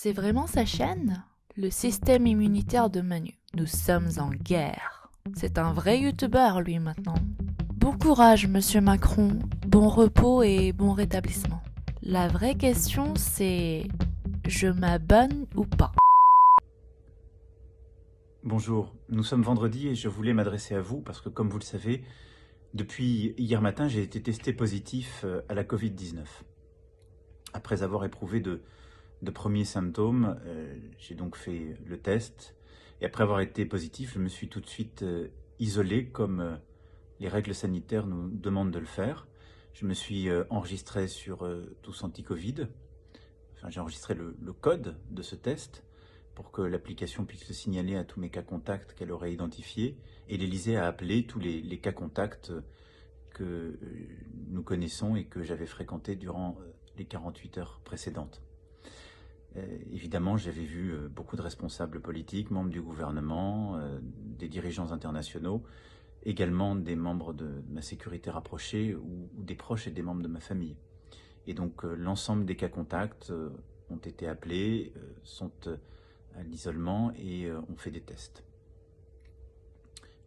C'est vraiment sa chaîne? Le système immunitaire de Manu. Nous sommes en guerre. C'est un vrai youtubeur, lui, maintenant. Bon courage, monsieur Macron. Bon repos et bon rétablissement. La vraie question, c'est... Je m'abonne ou pas? Bonjour, nous sommes vendredi et je voulais m'adresser à vous parce que, comme vous le savez, depuis hier matin, j'ai été testé positif à la Covid-19. Après avoir éprouvé de premiers symptômes, j'ai donc fait le test et après avoir été positif, je me suis tout de suite isolé comme les règles sanitaires nous demandent de le faire. Je me suis enregistré sur Tous Anti-Covid. Enfin, j'ai enregistré le code de ce test pour que l'application puisse le signaler à tous mes cas contacts qu'elle aurait identifiés, et l'Élysée a appelé tous les cas contacts que nous connaissons et que j'avais fréquentés durant les 48 heures précédentes. Évidemment, j'avais vu beaucoup de responsables politiques, membres du gouvernement, des dirigeants internationaux, également des membres de ma sécurité rapprochée ou des proches et des membres de ma famille. Et donc l'ensemble des cas contacts ont été appelés, sont à l'isolement et ont fait des tests.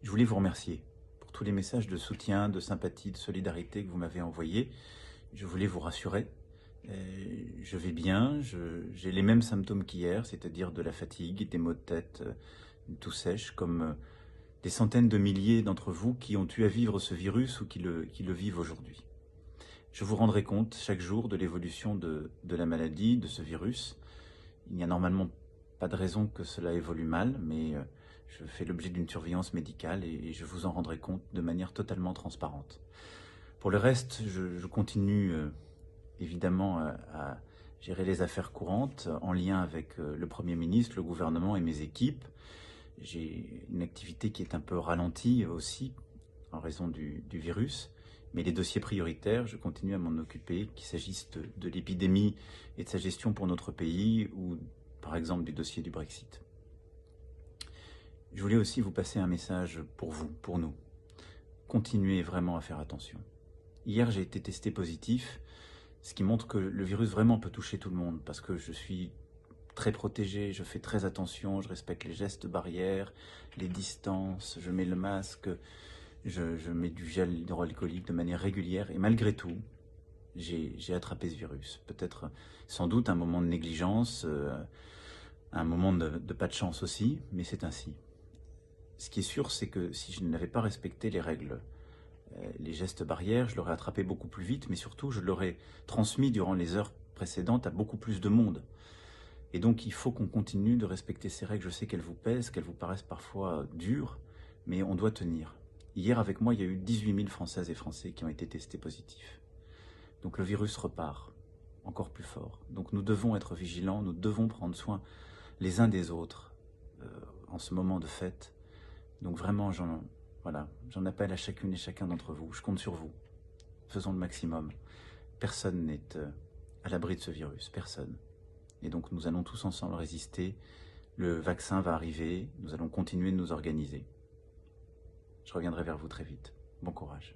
Je voulais vous remercier pour tous les messages de soutien, de sympathie, de solidarité que vous m'avez envoyés. Je voulais vous rassurer. Je vais bien, j'ai les mêmes symptômes qu'hier, c'est-à-dire de la fatigue, des maux de tête, tout sèche, comme des centaines de milliers d'entre vous qui ont eu à vivre ce virus ou qui le vivent aujourd'hui. Je vous rendrai compte chaque jour de l'évolution de la maladie, de ce virus. Il n'y a normalement pas de raison que cela évolue mal, mais je fais l'objet d'une surveillance médicale et je vous en rendrai compte de manière totalement transparente. Pour le reste, je continue évidemment à gérer les affaires courantes en lien avec le Premier ministre, le gouvernement et mes équipes. J'ai une activité qui est un peu ralentie aussi en raison du virus. Mais les dossiers prioritaires, je continue à m'en occuper, qu'il s'agisse de l'épidémie et de sa gestion pour notre pays ou par exemple du dossier du Brexit. Je voulais aussi vous passer un message pour vous, pour nous. Continuez vraiment à faire attention. Hier, j'ai été testé positif, ce qui montre que le virus vraiment peut toucher tout le monde parce que je suis très protégé, je fais très attention, je respecte les gestes barrières, les distances, je mets le masque, je mets du gel hydroalcoolique de manière régulière et malgré tout, j'ai attrapé ce virus. Peut-être, sans doute, un moment de négligence, un moment de pas de chance aussi, mais c'est ainsi. Ce qui est sûr, c'est que si je n'avais pas respecté les règles, les gestes barrières, je l'aurais attrapé beaucoup plus vite, mais surtout, je l'aurais transmis durant les heures précédentes à beaucoup plus de monde. Et donc, il faut qu'on continue de respecter ces règles. Je sais qu'elles vous pèsent, qu'elles vous paraissent parfois dures, mais on doit tenir. Hier, avec moi, il y a eu 18 000 Françaises et Français qui ont été testés positifs. Donc le virus repart, encore plus fort. Donc nous devons être vigilants, nous devons prendre soin les uns des autres en ce moment de fête. Donc vraiment, j'en appelle à chacune et chacun d'entre vous. Je compte sur vous. Faisons le maximum. Personne n'est à l'abri de ce virus, personne. Et donc nous allons tous ensemble résister. Le vaccin va arriver, nous allons continuer de nous organiser. Je reviendrai vers vous très vite. Bon courage.